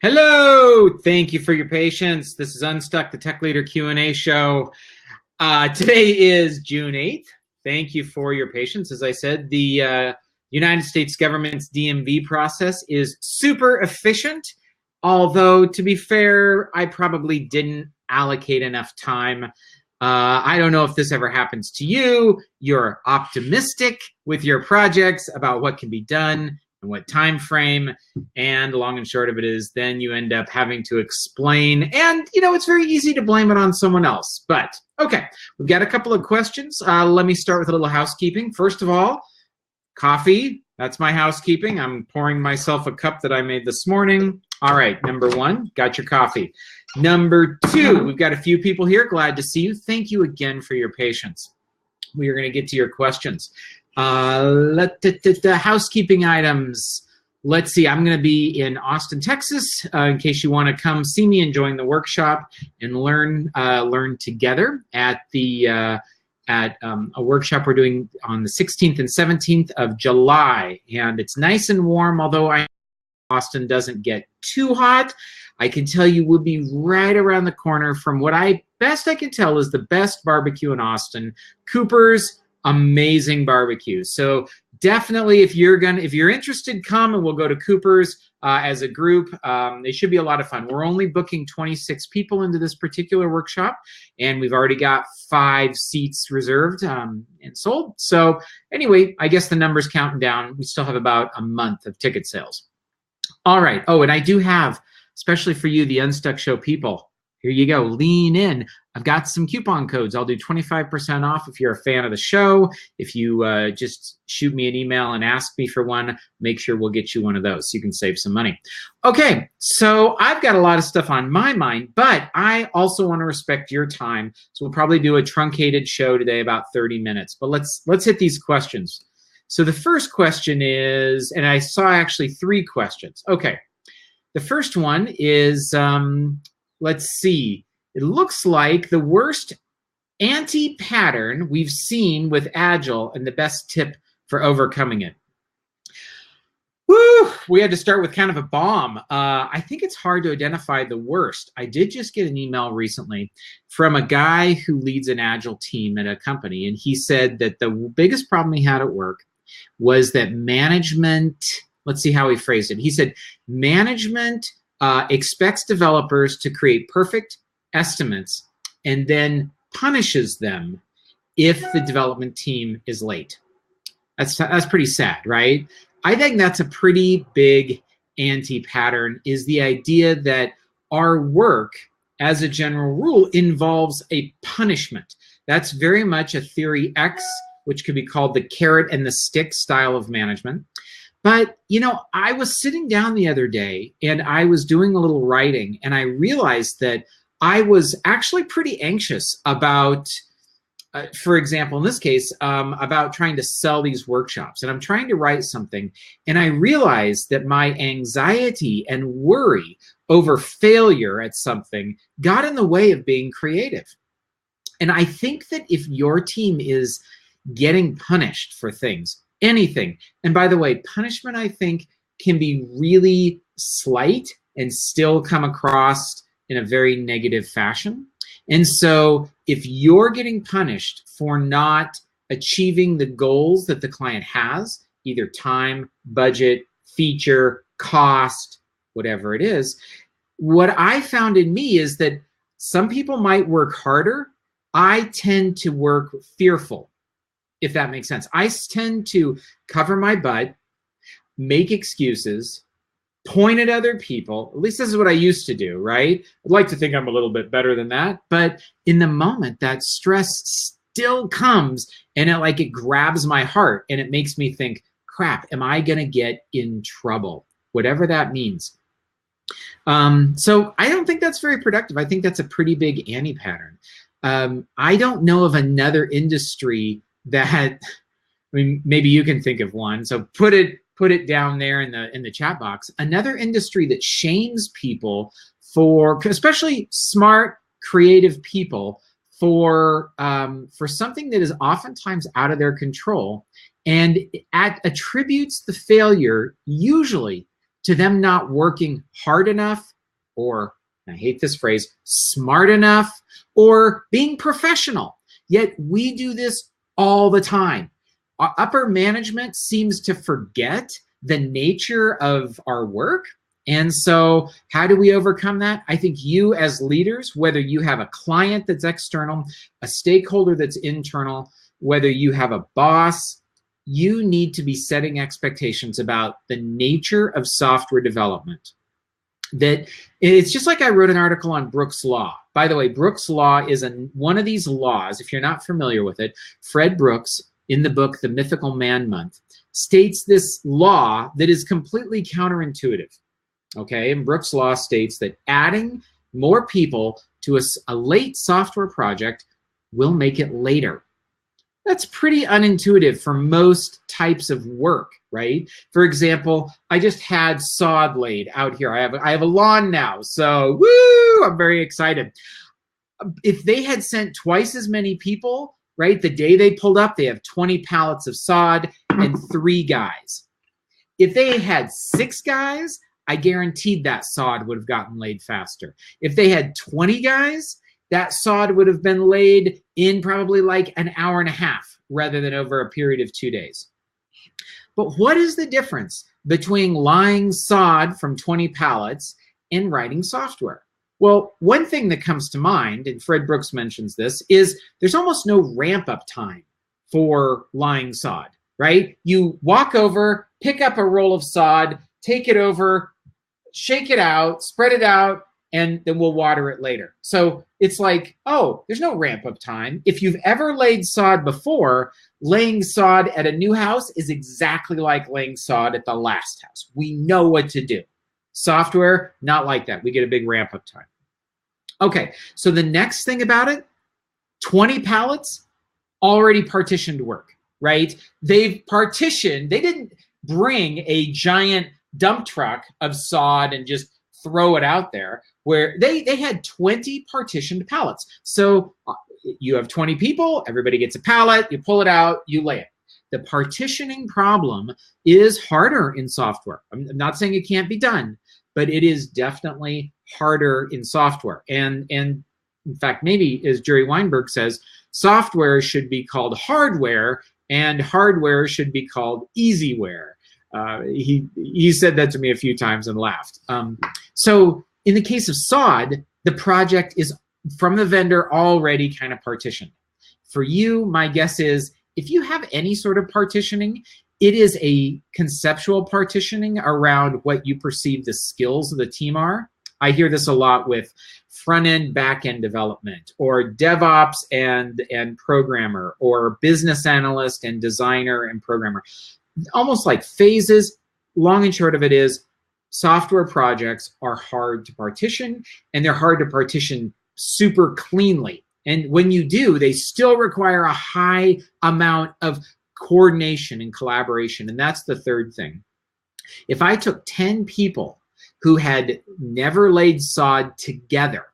Hello, thank you for your patience. This is Unstuck, the Tech Leader Q&A show. Today is June 8th. Thank you for your patience. As I said, the United States government's DMV process is super efficient, although to be fair, I probably didn't allocate enough time. I don't know if this ever happens to you. You're optimistic with your projects about what can be done and what time frame, and the long and short of it is then you end up having to explain, and it's very easy to blame it on someone else. But okay, we've got a couple of questions. Let me start with a little housekeeping. First of all, coffee. That's my housekeeping. I'm pouring myself a cup that I made this morning. All right, number one, got your coffee. Number two, we've got a few people here. Glad to see you. Thank you again for your patience. We are going to get to your questions. The housekeeping items. Let's see, I'm going to be in Austin, Texas, in case you want to come see me and join the workshop and learn together at a workshop we're doing on the 16th and 17th of July. And it's nice and warm, although Austin doesn't get too hot. I can tell you we'll be right around the corner from what best I can tell is the best barbecue in Austin, Cooper's amazing barbecue. So definitely, if you're interested, come and we'll go to Cooper's as a group. It should be a lot of fun. We're only booking 26 people into this particular workshop, and we've already got 5 seats reserved and sold. So anyway, I guess the number's counting down. We still have about a month of ticket sales. All right. Oh, and I do have, especially for you, the Unstuck Show people, here you go. Lean in. I've got some coupon codes. I'll do 25% off if you're a fan of the show. If you just shoot me an email and ask me for one, make sure we'll get you one of those so you can save some money. Okay, so I've got a lot of stuff on my mind, but I also want to respect your time. So we'll probably do a truncated show today, about 30 minutes. But let's hit these questions. So the first question is, and I saw actually 3 questions. Okay, the first one is, let's see. It looks like the worst anti-pattern we've seen with Agile and the best tip for overcoming it. Woo! We had to start with kind of a bomb. I think it's hard to identify the worst. I did just get an email recently from a guy who leads an Agile team at a company, and he said that the biggest problem he had at work was that management, let's see how he phrased it. He said, management expects developers to create perfect estimates and then punishes them if the development team is late. That's pretty sad, right? I think that's a pretty big anti-pattern, is the idea that our work, as a general rule, involves a punishment. That's very much a theory X, which could be called the carrot and the stick style of management. But, I was sitting down the other day and I was doing a little writing, and I realized that I was actually pretty anxious about, for example, in this case, about trying to sell these workshops. And I'm trying to write something, and I realized that my anxiety and worry over failure at something got in the way of being creative. And I think that if your team is getting punished for things, anything, and by the way, punishment, I think, can be really slight and still come across in a very negative fashion. And so if you're getting punished for not achieving the goals that the client has, either time, budget, feature, cost, whatever it is, what I found in me is that some people might work harder. I tend to work fearful, if that makes sense. I tend to cover my butt, make excuses, point at other people. At least this is what I used to do, right? I'd like to think I'm a little bit better than that. But in the moment, that stress still comes, and it grabs my heart, and it makes me think, crap, am I going to get in trouble? Whatever that means. So I don't think that's very productive. I think that's a pretty big anti-pattern. I don't know of another industry that, maybe you can think of one. So put it down there in the chat box. Another industry that shames people for, especially smart, creative people, for something that is oftentimes out of their control, and attributes the failure usually to them not working hard enough, or, I hate this phrase, smart enough, or being professional. Yet we do this all the time. Our upper management seems to forget the nature of our work. And so how do we overcome that? I think you as leaders, whether you have a client that's external, a stakeholder that's internal, whether you have a boss, you need to be setting expectations about the nature of software development. That it's just like I wrote an article on Brooks Law. By the way, Brooks Law is one of these laws, if you're not familiar with it, Fred Brooks, in the book, The Mythical Man Month, states this law that is completely counterintuitive. Okay, and Brooks Law states that adding more people to a late software project will make it later. That's pretty unintuitive for most types of work, right? For example, I just had sod laid out here. I have a lawn now, so woo, I'm very excited. If they had sent twice as many people, right, the day they pulled up, they have 20 pallets of sod and 3 guys. If they had 6 guys, I guaranteed that sod would have gotten laid faster. If they had 20 guys, that sod would have been laid in probably like an hour and a half rather than over a period of 2 days. But what is the difference between laying sod from 20 pallets and writing software? Well, one thing that comes to mind, and Fred Brooks mentions this, is there's almost no ramp up time for laying sod, right? You walk over, pick up a roll of sod, take it over, shake it out, spread it out, and then we'll water it later. So it's like, oh, there's no ramp up time. If you've ever laid sod before, laying sod at a new house is exactly like laying sod at the last house. We know what to do. Software, not like that. We get a big ramp up time. Okay, so the next thing about it, 20 pallets, already partitioned work, right? They've partitioned, they didn't bring a giant dump truck of sod and just throw it out there, where they had 20 partitioned pallets. So you have 20 people, everybody gets a pallet, you pull it out, you lay it. The partitioning problem is harder in software. I'm not saying it can't be done, but it is definitely harder in software. And in fact, maybe as Jerry Weinberg says, software should be called hardware and hardware should be called easyware. He said that to me a few times and laughed. So in the case of sod, the project is from the vendor already kind of partitioned. For you, my guess is if you have any sort of partitioning, it is a conceptual partitioning around what you perceive the skills of the team are. I hear this a lot with front-end, back-end development, or DevOps and programmer, or business analyst and designer and programmer. Almost like phases. Long and short of it is software projects are hard to partition, and they're hard to partition super cleanly. And when you do, they still require a high amount of coordination and collaboration. And that's the third thing. If I took 10 people who had never laid sod together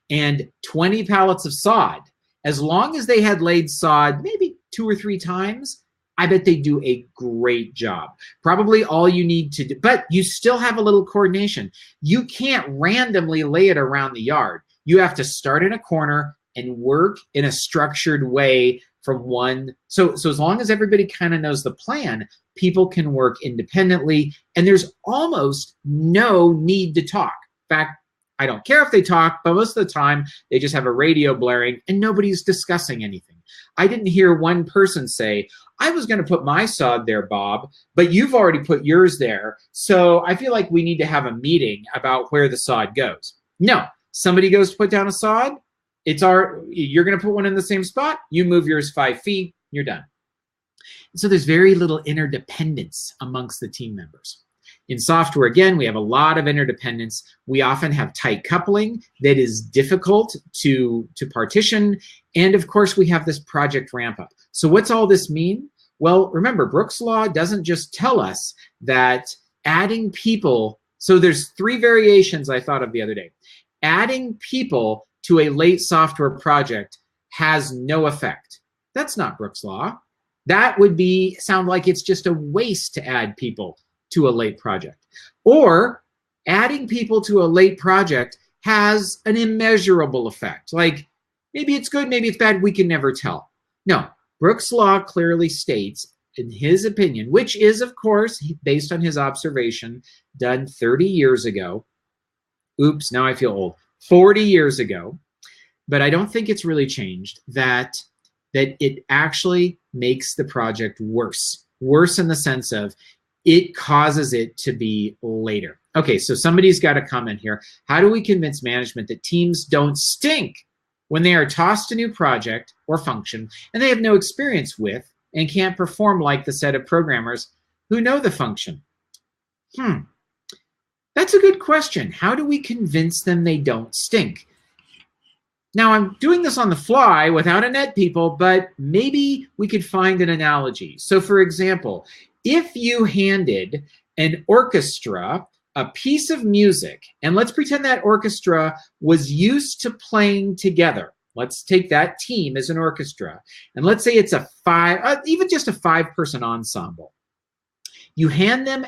and 20 pallets of sod, as long as they had laid sod maybe 2 or 3 times, I bet they do a great job. Probably all you need to do, but you still have a little coordination. You can't randomly lay it around the yard. You have to start in a corner and work in a structured way from one. So as long as everybody kind of knows the plan, people can work independently, and there's almost no need to talk. In fact, I don't care if they talk, but most of the time they just have a radio blaring and nobody's discussing anything. I didn't hear one person say, I was going to put my sod there, Bob, but you've already put yours there, so I feel like we need to have a meeting about where the sod goes. No, somebody goes to put down a sod, you're going to put one in the same spot, you move yours 5 feet, you're done. So there's very little interdependence amongst the team members. In software, again, we have a lot of interdependence. We often have tight coupling that is difficult to partition. And of course, we have this project ramp up. So what's all this mean? Well, remember, Brooks Law doesn't just tell us that adding people, so there's 3 variations I thought of the other day. Adding people to a late software project has no effect. That's not Brooks Law. That would sound like it's just a waste to add people. to a late project. Or adding people to a late project has an immeasurable effect. Like, maybe it's good, maybe it's bad, we can never tell. No, Brooks' law clearly states, in his opinion, which is, of course, based on his observation done 30 years ago. Oops, now I feel old. 40 years ago, but I don't think it's really changed, that it actually makes the project worse. Worse in the sense of it causes it to be later. Okay, so somebody's got a comment here. How do we convince management that teams don't stink when they are tossed a new project or function and they have no experience with and can't perform like the set of programmers who know the function? That's a good question. How do we convince them they don't stink? Now, I'm doing this on the fly without a net, people, but maybe we could find an analogy. So, for example, if you handed an orchestra a piece of music, and let's pretend that orchestra was used to playing together. Let's take that team as an orchestra, and let's say it's even just a 5-person ensemble. You hand them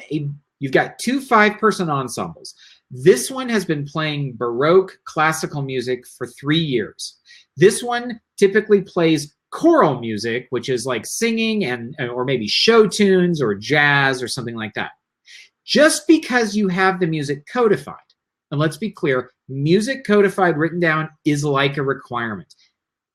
you've got 2 5-person ensembles. This one has been playing Baroque classical music for 3 years. This one typically plays choral music, which is like singing or maybe show tunes or jazz or something like that. Just because you have the music codified, and let's be clear, music codified, written down, is like a requirement.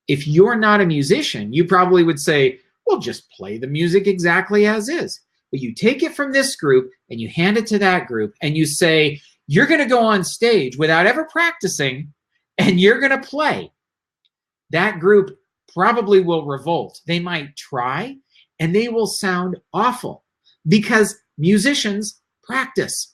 If you're not a musician, you probably would say, well, just play the music exactly as is. But you take it from this group and you hand it to that group and you say, you're going to go on stage without ever practicing and you're going to play. That group probably will revolt. They might try and they will sound awful because musicians practice.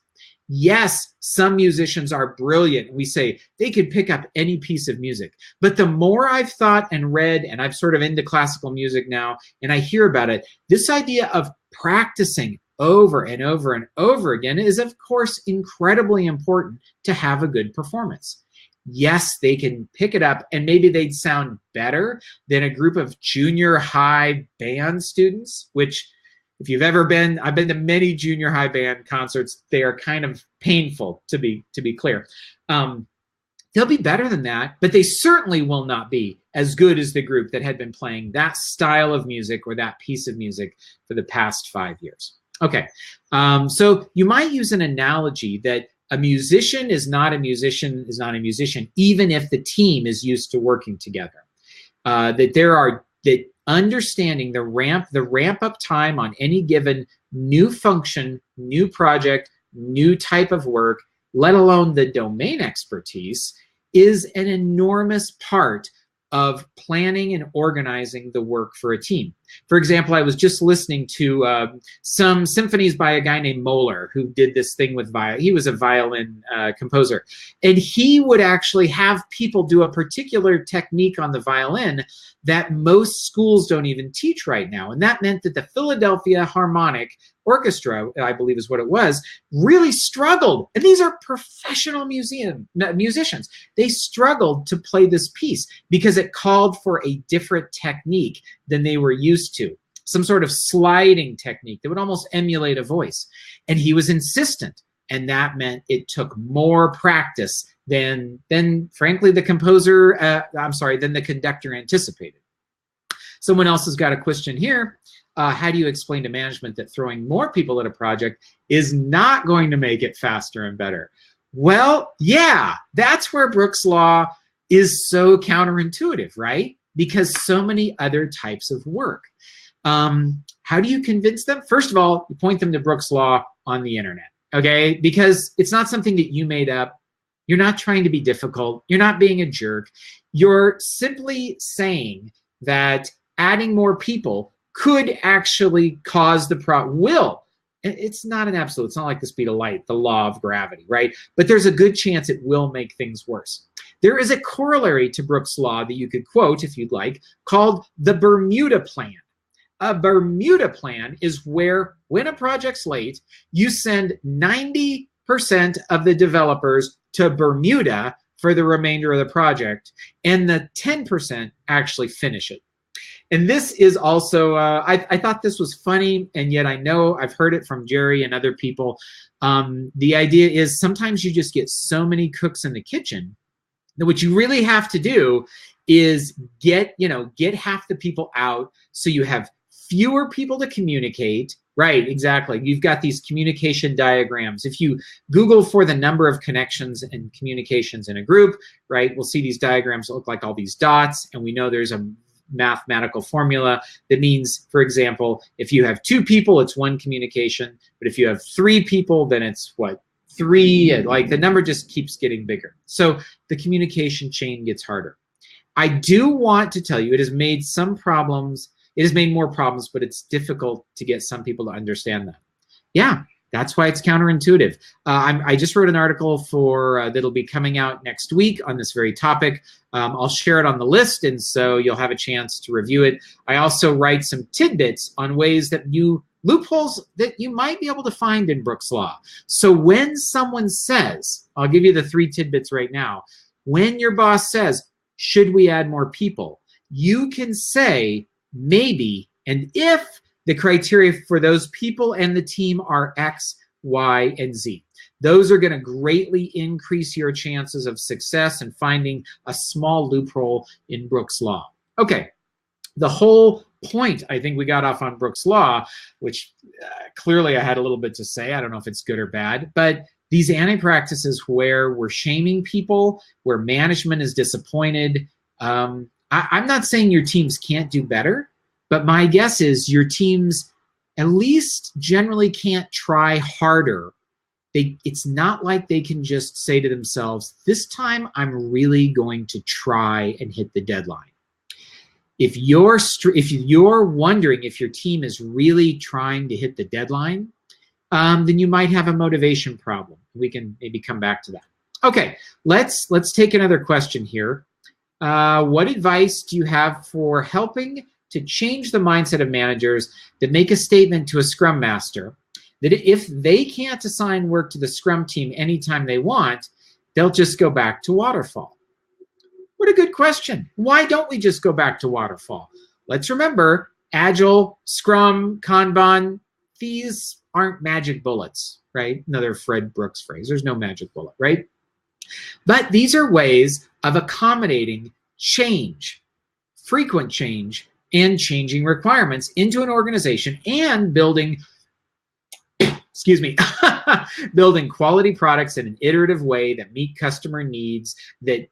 Yes, some musicians are brilliant. We say they could pick up any piece of music. But the more I've thought and read, and I'm sort of into classical music now, and I hear about it, this idea of practicing over and over and over again is, of course, incredibly important to have a good performance. Yes, they can pick it up, and maybe they'd sound better than a group of junior high band students, which, if you've ever been, I've been to many junior high band concerts. They are kind of painful, to be clear. They'll be better than that, but they certainly will not be as good as the group that had been playing that style of music or that piece of music for the past 5 years. Okay, so you might use an analogy that a musician is not a musician, even if the team is used to working together. That understanding the ramp up time on any given new function, new project, new type of work, let alone the domain expertise, is an enormous part of planning and organizing the work for a team. For example, I was just listening to some symphonies by a guy named Moeller, who did this thing with violin. He was a violin composer. And he would actually have people do a particular technique on the violin that most schools don't even teach right now. And that meant that the Philadelphia Harmonic Orchestra, I believe is what it was, really struggled. And these are professional musicians. They struggled to play this piece because it called for a different technique than they were used to. Some sort of sliding technique that would almost emulate a voice. And he was insistent. And that meant it took more practice than frankly, the conductor anticipated. Someone else has got a question here. How do you explain to management that throwing more people at a project is not going to make it faster and better? Well, yeah, that's where Brooks' law is so counterintuitive, right? Because so many other types of work. How do you convince them? First of all, you point them to Brooks' law on the internet, okay? Because it's not something that you made up. You're not trying to be difficult. You're not being a jerk. You're simply saying that adding more people could actually cause the will. It's not an absolute. It's not like the speed of light, the law of gravity, right? But there's a good chance it will make things worse. There is a corollary to Brooks' law that you could quote if you'd like, called the Bermuda Plan. A Bermuda Plan is where, when a project's late, you send 90% of the developers to Bermuda for the remainder of the project, and the 10% actually finish it. And this is also, I thought this was funny, and yet I know I've heard it from Jerry and other people. The idea is sometimes you just get so many cooks in the kitchen that what you really have to do is get half the people out so you have fewer people to communicate. Right, exactly. You've got these communication diagrams. If you Google for the number of connections and communications in a group, right, we'll see these diagrams that look like all these dots, and we know there's a mathematical formula that means, for example, if you have 2 people, it's 1 communication, but if you have 3 people, then it's what? 3, like the number just keeps getting bigger. So the communication chain gets harder. I do want to tell you it has made some problems. It has made more problems, but it's difficult to get some people to understand that. Yeah, that's why it's counterintuitive. I just wrote an article for that'll be coming out next week on this very topic. I'll share it on the list, and so you'll have a chance to review it. I also write some tidbits on ways that loopholes that you might be able to find in Brooks Law. So when someone says, I'll give you the 3 tidbits right now. When your boss says, should we add more people? You can say, maybe, and if the criteria for those people and the team are X, Y, and Z. Those are going to greatly increase your chances of success and finding a small loophole in Brooks Law. Okay, the whole point, I think we got off on Brooks Law, which clearly I had a little bit to say. I don't know if it's good or bad, but these anti-practices where we're shaming people, where management is disappointed, I'm not saying your teams can't do better, but my guess is your teams at least generally can't try harder. It's not like they can just say to themselves, this time I'm really going to try and hit the deadline. If you're wondering if your team is really trying to hit the deadline, then you might have a motivation problem. We can maybe come back to that. Okay, let's take another question here. What advice do you have for helping to change the mindset of managers that make a statement to a Scrum Master that if they can't assign work to the Scrum team anytime they want, they'll just go back to waterfall? What a good question. Why don't we just go back to waterfall? Let's remember, Agile, Scrum, Kanban, these aren't magic bullets, right? Another Fred Brooks phrase. There's no magic bullet, right? But these are ways of accommodating change, frequent change, and changing requirements into an organization and building, excuse me, building quality products in an iterative way that meet customer needs, that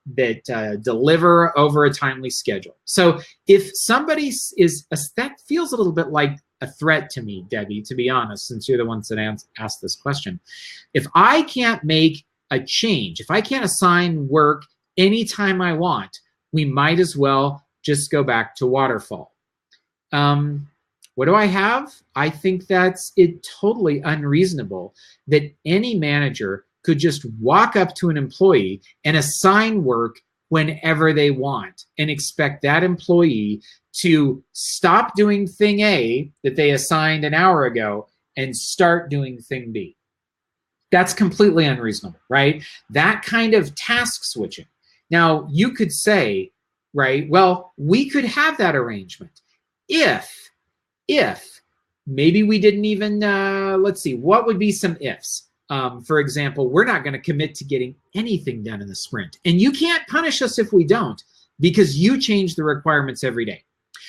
deliver over a timely schedule. So if somebody that feels a little bit like a threat to me, Debbie, to be honest, since you're the ones that asked this question. If I can't make a change, if I can't assign work anytime I want, we might as well just go back to waterfall. What do I have? I think that's totally unreasonable that any manager could just walk up to an employee and assign work whenever they want and expect that employee to stop doing thing A that they assigned an hour ago and start doing thing B. That's completely unreasonable, right? That kind of task switching. Now, you could say, right, well, we could have that arrangement if maybe we didn't even, let's see, what would be some ifs? For example, we're not going to commit to getting anything done in the sprint. And you can't punish us if we don't, because you change the requirements every day.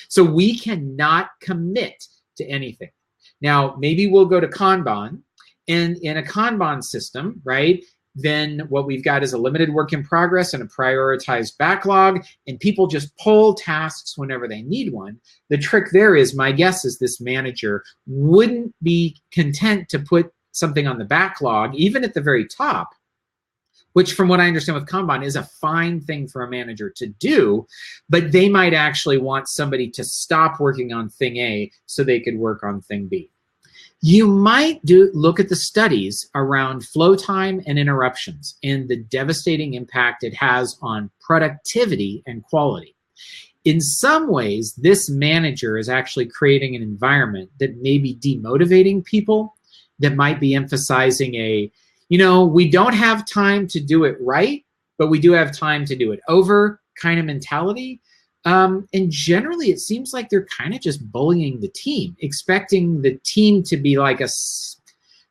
So we cannot commit to anything. Now, maybe we'll go to Kanban. And in a Kanban system, right, then what we've got is a limited work in progress and a prioritized backlog, and people just pull tasks whenever they need one. The trick there is, my guess is this manager wouldn't be content to put something on the backlog, even at the very top, which from what I understand with Kanban is a fine thing for a manager to do, but they might actually want somebody to stop working on thing A so they could work on thing B. You might look at the studies around flow time and interruptions and the devastating impact it has on productivity and quality. In some ways, this manager is actually creating an environment that may be demotivating people, that might be emphasizing we don't have time to do it right, but we do have time to do it over kind of mentality. And generally, it seems like they're kind of just bullying the team, expecting the team to be like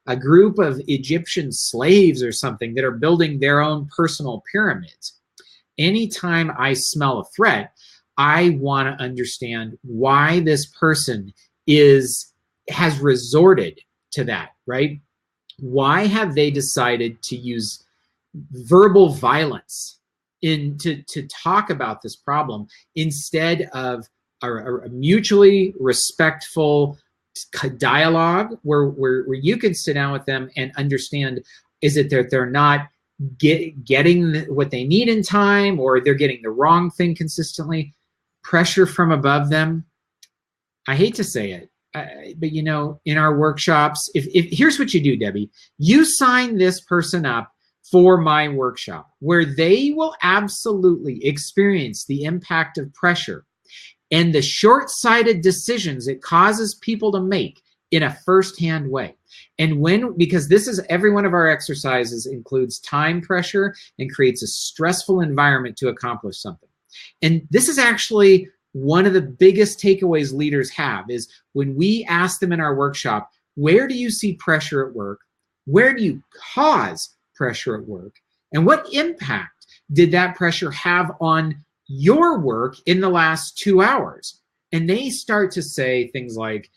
a group of Egyptian slaves or something that are building their own personal pyramids. Anytime I smell a threat, I want to understand why this person has resorted to that, right? Why have they decided to use verbal violence to talk about this problem instead of a mutually respectful dialogue where you can sit down with them and understand, is it that they're not getting what they need in time, or they're getting the wrong thing consistently? Pressure from above them. I hate to say it, but you know, in our workshops, if here's what you do, Debbie, you sign this person up for my workshop where they will absolutely experience the impact of pressure and the short-sighted decisions it causes people to make in a first-hand way. And because this is, every one of our exercises includes time pressure and creates a stressful environment to accomplish something. And this is actually one of the biggest takeaways leaders have, is when we ask them in our workshop, where do you see pressure at work? Where do you cause pressure at work? And what impact did that pressure have on your work in the last 2 hours? And they start to say things like,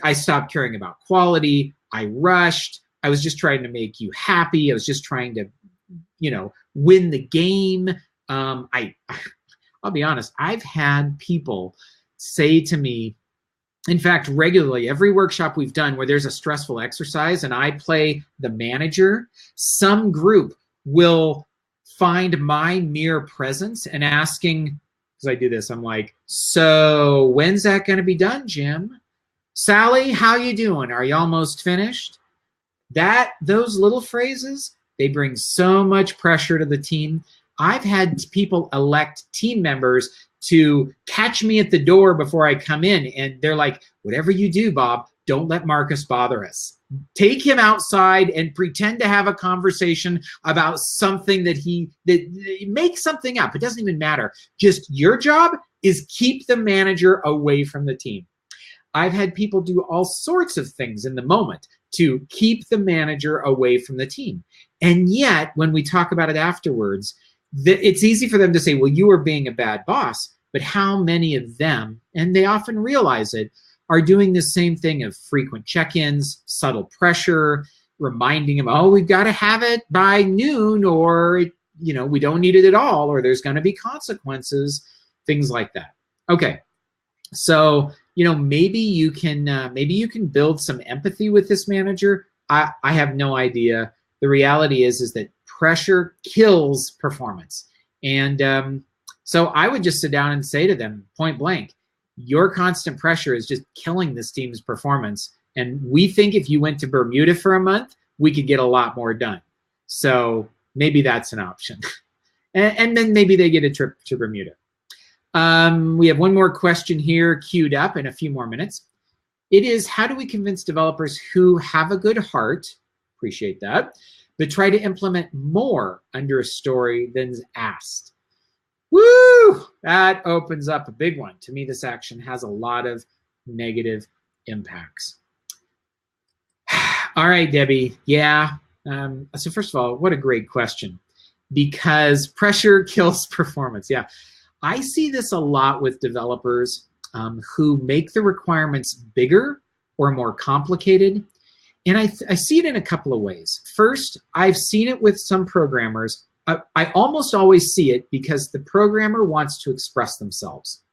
I stopped caring about quality, I rushed, I was just trying to make you happy, I was just trying to, win the game. I'll be honest, I've had people say to me, in fact, regularly, every workshop we've done where there's a stressful exercise and I play the manager, some group will find my mere presence and asking, because I do this, I'm like, so when's that going to be done, Jim? Sally, how you doing? Are you almost finished? Those little phrases, they bring so much pressure to the team. I've had people elect team members to catch me at the door before I come in, and they're like, whatever you do, Bob, don't let Marcus bother us. Take him outside and pretend to have a conversation about something that make something up. It doesn't even matter. Just your job is keep the manager away from the team. I've had people do all sorts of things in the moment to keep the manager away from the team. And yet, when we talk about it afterwards, it's easy for them to say, well, you were being a bad boss, but how many of them, and they often realize it, are doing the same thing of frequent check-ins, subtle pressure, reminding them, oh, we've got to have it by noon, or we don't need it at all, or there's going to be consequences, things like that. Okay, so maybe you can build some empathy with this manager. I have no idea. The reality is that pressure kills performance. And so I would just sit down and say to them, point blank, your constant pressure is just killing this team's performance. And we think if you went to Bermuda for a month, we could get a lot more done. So maybe that's an option. and then maybe they get a trip to Bermuda. We have one more question here queued up in a few more minutes. It is, how do we convince developers who have a good heart, appreciate that, but try to implement more under a story than's asked? Woo! That opens up a big one. To me, this action has a lot of negative impacts. All right, Debbie. Yeah. So first of all, what a great question, because pressure kills performance. Yeah. I see this a lot with developers who make the requirements bigger or more complicated. And I see it in a couple of ways. First, I've seen it with some programmers. I almost always see it because the programmer wants to express themselves.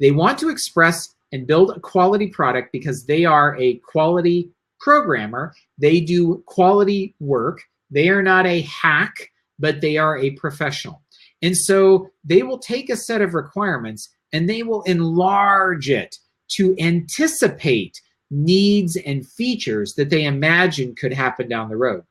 They want to express and build a quality product because they are a quality programmer. They do quality work. They are not a hack, but they are a professional. And so they will take a set of requirements and they will enlarge it to anticipate needs and features that they imagine could happen down the road.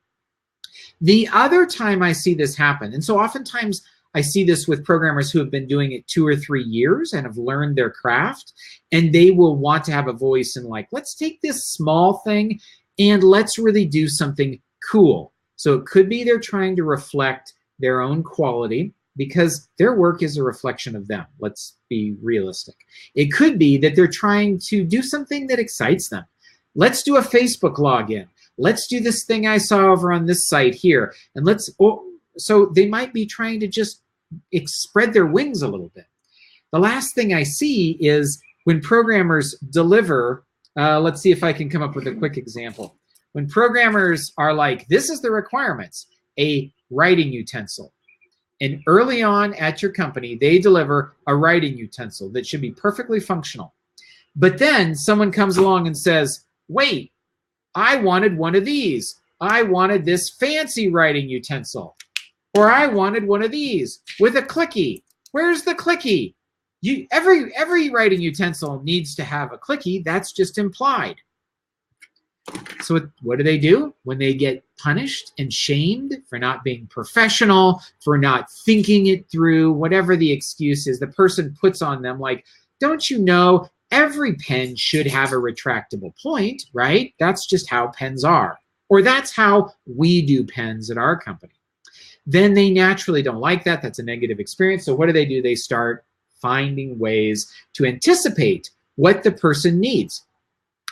The other time I see this happen, and so oftentimes I see this with programmers who have been doing it 2 or 3 years and have learned their craft, and they will want to have a voice and like, let's take this small thing and let's really do something cool. So it could be they're trying to reflect their own quality. because their work is a reflection of them. Let's be realistic. It could be that they're trying to do something that excites them. Let's do a Facebook login. Let's do this thing I saw over on this site here. And so they might be trying to just spread their wings a little bit. The last thing I see is when programmers deliver, let's see if I can come up with a quick example. When programmers are like, this is the requirements, a writing utensil. And early on at your company, they deliver a writing utensil that should be perfectly functional. But then someone comes along and says, wait, I wanted one of these. I wanted this fancy writing utensil. Or I wanted one of these with a clicky. Where's the clicky? Every writing utensil needs to have a clicky. That's just implied. So what do? When they get punished and shamed for not being professional, for not thinking it through, whatever the excuse is, the person puts on them like, don't you know, every pen should have a retractable point, right? That's just how pens are. Or that's how we do pens at our company. Then they naturally don't like that. That's a negative experience. So what do? They start finding ways to anticipate what the person needs.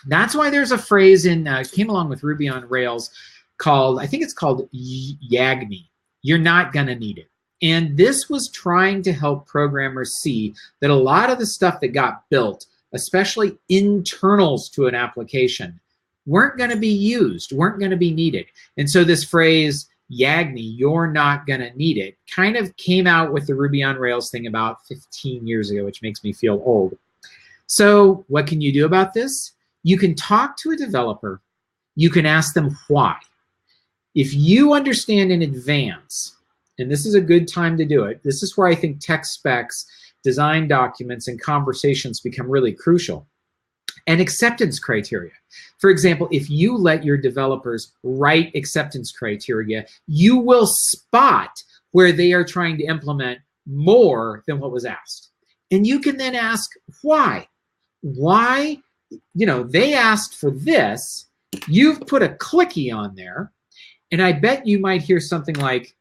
That's why there's a phrase came along with Ruby on Rails called, I think it's called YAGNI. You're not gonna need it. And this was trying to help programmers see that a lot of the stuff that got built, especially internals to an application, weren't gonna be used, weren't gonna be needed. And so this phrase, YAGNI, you're not gonna need it, kind of came out with the Ruby on Rails thing about 15 years ago, which makes me feel old. So what can you do about this? You can talk to a developer. You can ask them why. If you understand in advance, and this is a good time to do it, this is where I think tech specs, design documents, and conversations become really crucial. And acceptance criteria. For example, if you let your developers write acceptance criteria, you will spot where they are trying to implement more than what was asked. And you can then ask why. Why? You know, they asked for this, you've put a clicky on there, and I bet you might hear something like,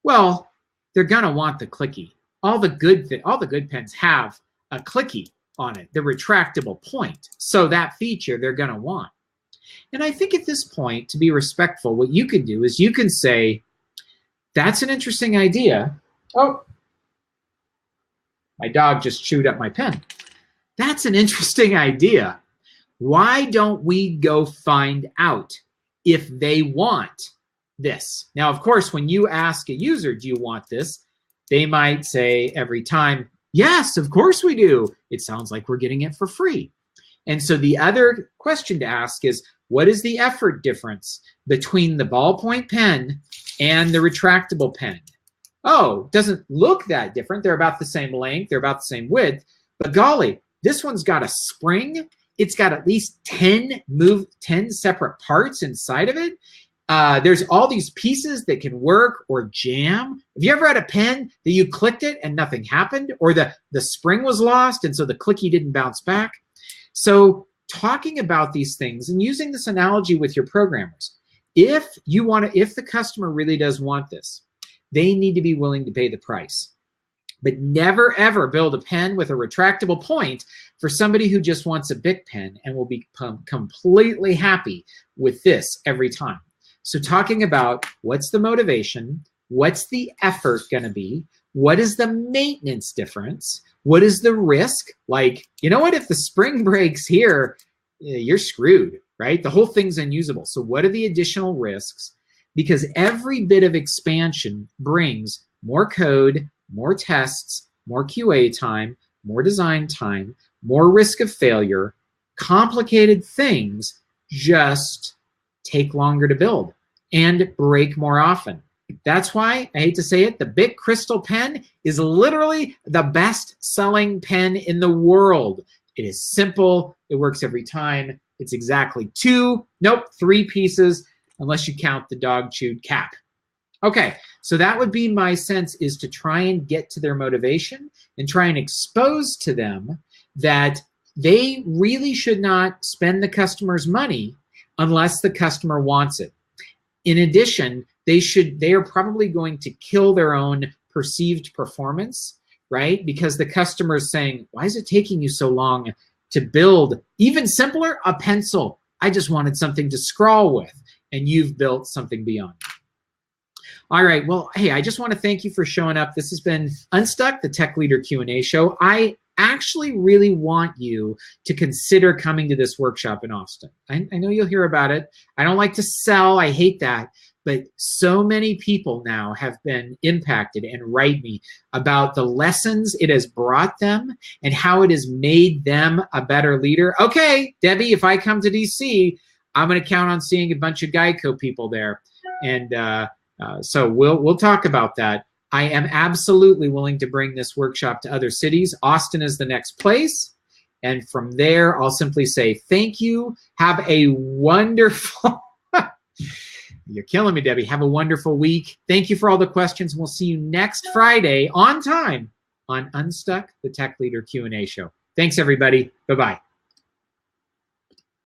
well, they're gonna want the clicky. All the good pens have a clicky on it, the retractable point. So that feature they're gonna want. And I think at this point, to be respectful, what you can do is you can say, that's an interesting idea. Oh, my dog just chewed up my pen. That's an interesting idea. Why don't we go find out if they want this? Now, of course, when you ask a user, do you want this? They might say every time, yes, of course we do. It sounds like we're getting it for free. And so the other question to ask is, what is the effort difference between the ballpoint pen and the retractable pen? Oh, doesn't look that different. They're about the same length. They're about the same width. But golly, this one's got a spring. It's got at least 10 separate parts inside of it. There's all these pieces that can work or jam. Have you ever had a pen that you clicked it and nothing happened? Or the spring was lost and so the clicky didn't bounce back? So talking about these things and using this analogy with your programmers, if the customer really does want this, they need to be willing to pay the price. But never ever build a pen with a retractable point for somebody who just wants a Bic pen and will become completely happy with this every time. So talking about what's the motivation, what's the effort gonna be, what is the maintenance difference, what is the risk? Like, you know what, if the spring breaks here, you're screwed, right? The whole thing's unusable. So what are the additional risks? Because every bit of expansion brings more code, more tests, more QA time, more design time, more risk of failure. Complicated things just take longer to build and break more often. That's why, I hate to say it, the Bic Crystal pen is literally the best-selling pen in the world. It is simple, it works every time. It's exactly 3 pieces, unless you count the dog-chewed cap. Okay, so that would be my sense, is to try and get to their motivation and try and expose to them that they really should not spend the customer's money unless the customer wants it. In addition, they are probably going to kill their own perceived performance, right? Because the customer is saying, why is it taking you so long to build even simpler? A pencil. I just wanted something to scrawl with, and you've built something beyond. All right, well, hey, I just want to thank you for showing up. This has been Unstuck, the Tech Leader Q&A show. I actually really want you to consider coming to this workshop in Austin. I know you'll hear about it. I don't like to sell, I hate that. But so many people now have been impacted and write me about the lessons it has brought them and how it has made them a better leader. Okay, Debbie, if I come to DC, I'm going to count on seeing a bunch of Geico people there. And so we'll talk about that. I am absolutely willing to bring this workshop to other cities. Austin is the next place. And from there, I'll simply say thank you. Have a wonderful... You're killing me, Debbie. Have a wonderful week. Thank you for all the questions. We'll see you next Friday on time on Unstuck, the Tech Leader Q&A show. Thanks, everybody. Bye-bye.